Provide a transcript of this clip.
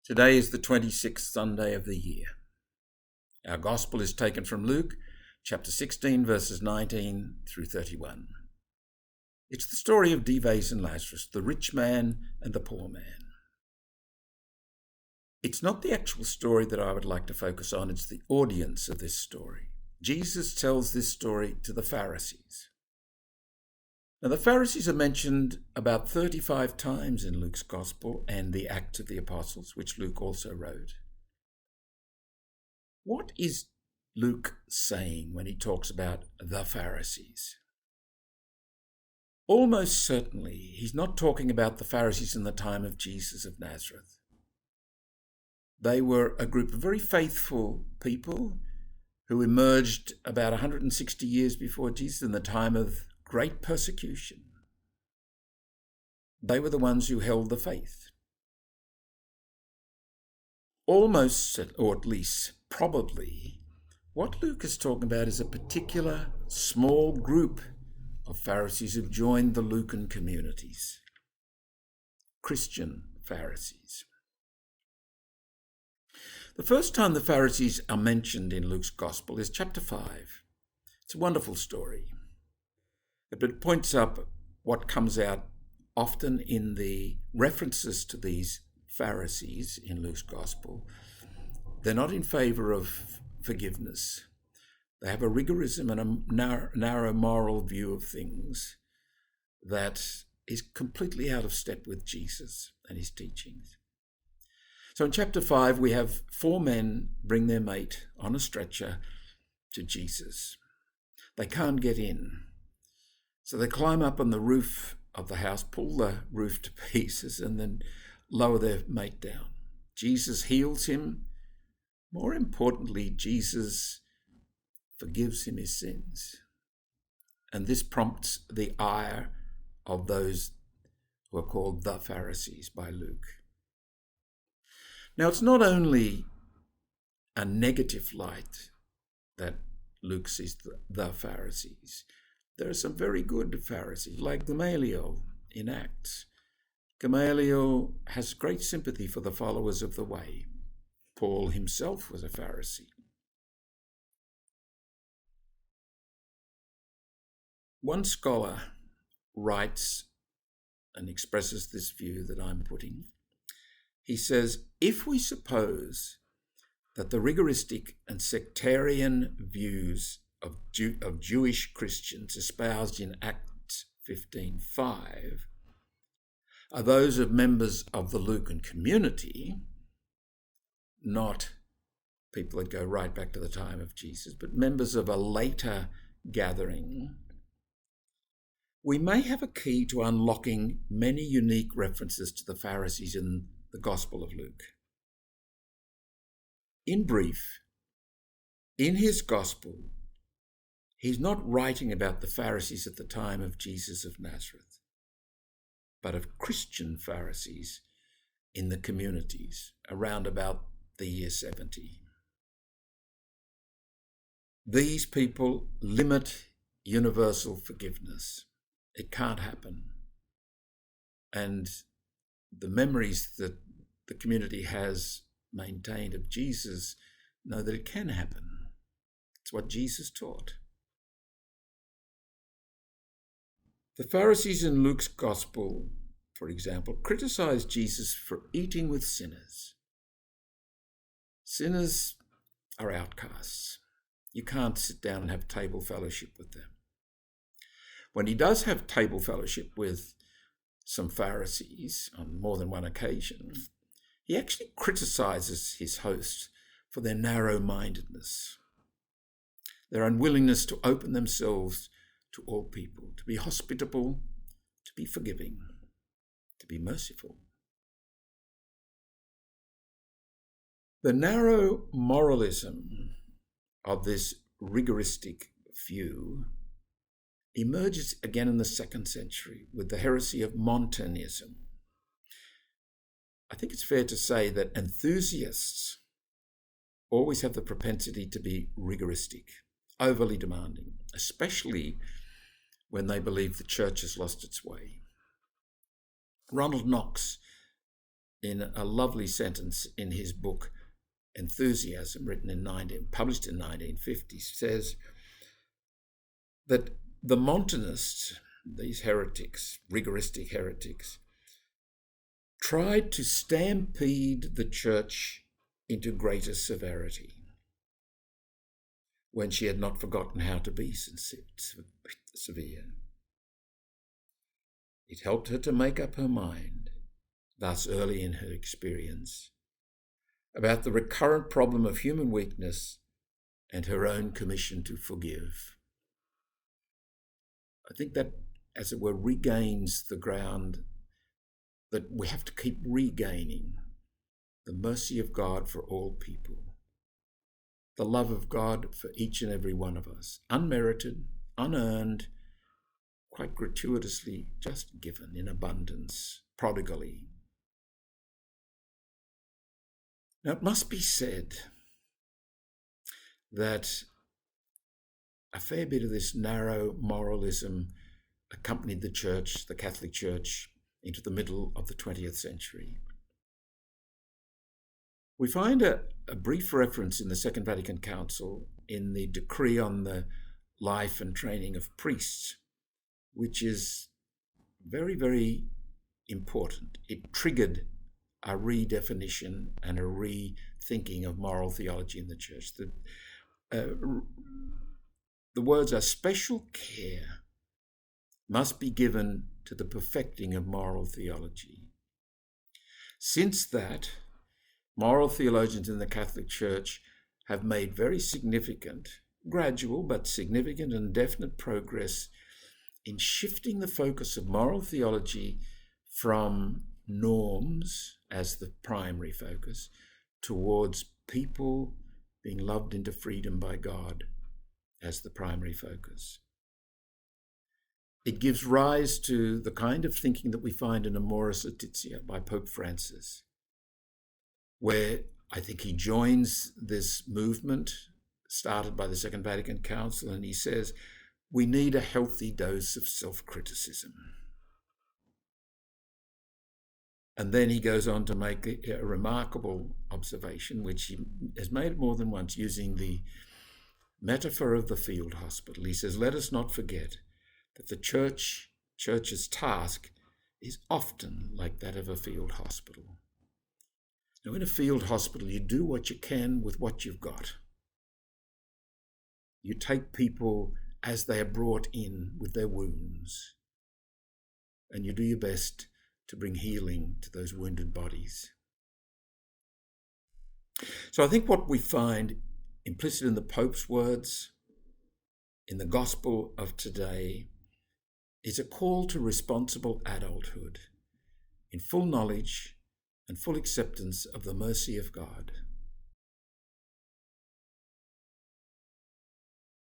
Today is the 26th Sunday of the year. Our Gospel is taken from Luke, chapter 16, verses 19 through 31. It's the story of Dives and Lazarus, the rich man and the poor man. It's not the actual story that I would like to focus on, it's the audience of this story. Jesus tells this story to the Pharisees. Now, the Pharisees are mentioned about 35 times in Luke's Gospel and the Acts of the Apostles, which Luke also wrote. What is Luke saying when he talks about the Pharisees? Almost certainly, he's not talking about the Pharisees in the time of Jesus of Nazareth. They were a group of very faithful people who emerged about 160 years before Jesus in the time of great persecution. They were the ones who held the faith. Almost, or at least probably, what Luke is talking about is a particular small group of Pharisees who've joined the Lucan communities, Christian Pharisees. The first time the Pharisees are mentioned in Luke's Gospel is chapter 5. It's a wonderful story. But it points up what comes out often in the references to these Pharisees in Luke's Gospel. They're not in favour of forgiveness. They have a rigorism and a narrow moral view of things that is completely out of step with Jesus and his teachings. So in chapter 5, we have 4 men bring their mate on a stretcher to Jesus. They can't get in. So they climb up on the roof of the house, pull the roof to pieces, and then lower their mate down. Jesus heals him. More importantly, Jesus forgives him his sins. And this prompts the ire of those who are called the Pharisees by Luke. Now, it's not only a negative light that Luke sees the Pharisees. There are some very good Pharisees, like Gamaliel in Acts. Gamaliel has great sympathy for the followers of the way. Paul himself was a Pharisee. One scholar writes and expresses this view that I'm putting. He says, if we suppose that the rigoristic and sectarian views of Jewish Christians espoused in Acts 15:5 are those of members of the Lucan community, not people that go right back to the time of Jesus, but members of a later gathering, we may have a key to unlocking many unique references to the Pharisees in the Gospel of Luke. In brief, in his Gospel, he's not writing about the Pharisees at the time of Jesus of Nazareth, but of Christian Pharisees in the communities around about the year 70. These people limit universal forgiveness. It can't happen. And the memories that the community has maintained of Jesus know that it can happen. It's what Jesus taught. The Pharisees in Luke's Gospel, for example, criticize Jesus for eating with sinners. Sinners are outcasts. You can't sit down and have table fellowship with them. When he does have table fellowship with some Pharisees on more than one occasion, he actually criticizes his host for their narrow-mindedness, their unwillingness to open themselves to all people, to be hospitable, to be forgiving, to be merciful. The narrow moralism of this rigoristic view emerges again in the 2nd century with the heresy of Montanism. I think it's fair to say that enthusiasts always have the propensity to be rigoristic, overly demanding, especially when they believe the church has lost its way. Ronald Knox in a lovely sentence in his book Enthusiasm, published in 1950, says that the Montanists, these heretics, rigoristic heretics, tried to stampede the church into greater severity when she had not forgotten how to be severe. It helped her to make up her mind, thus early in her experience, about the recurrent problem of human weakness and her own commission to forgive. I think that, as it were, regains the ground that we have to keep regaining: the mercy of God for all people, the love of God for each and every one of us, unmerited, unearned, quite gratuitously, just given in abundance, prodigally. Now, it must be said that a fair bit of this narrow moralism accompanied the church, the Catholic Church, into the middle of the 20th century. We find a brief reference in the Second Vatican Council in the decree on the life and training of priests, which is very, very important. It triggered a redefinition and a rethinking of moral theology in the church. The words are: special care must be given to the perfecting of moral theology. Since that, moral theologians in the Catholic Church have made very significant, gradual but significant and definite progress in shifting the focus of moral theology from norms as the primary focus towards people being loved into freedom by God as the primary focus. It gives rise to the kind of thinking that we find in Amoris Laetitia by Pope Francis, where I think he joins this movement started by the Second Vatican Council, and he says, we need a healthy dose of self-criticism. And then he goes on to make a remarkable observation, which he has made more than once, using the metaphor of the field hospital. He says, let us not forget that the church's task is often like that of a field hospital. Now, in a field hospital, you do what you can with what you've got. You take people as they are brought in with their wounds, and you do your best to bring healing to those wounded bodies. So I think what we find implicit in the Pope's words, in the gospel of today, is a call to responsible adulthood in full knowledge and full acceptance of the mercy of God.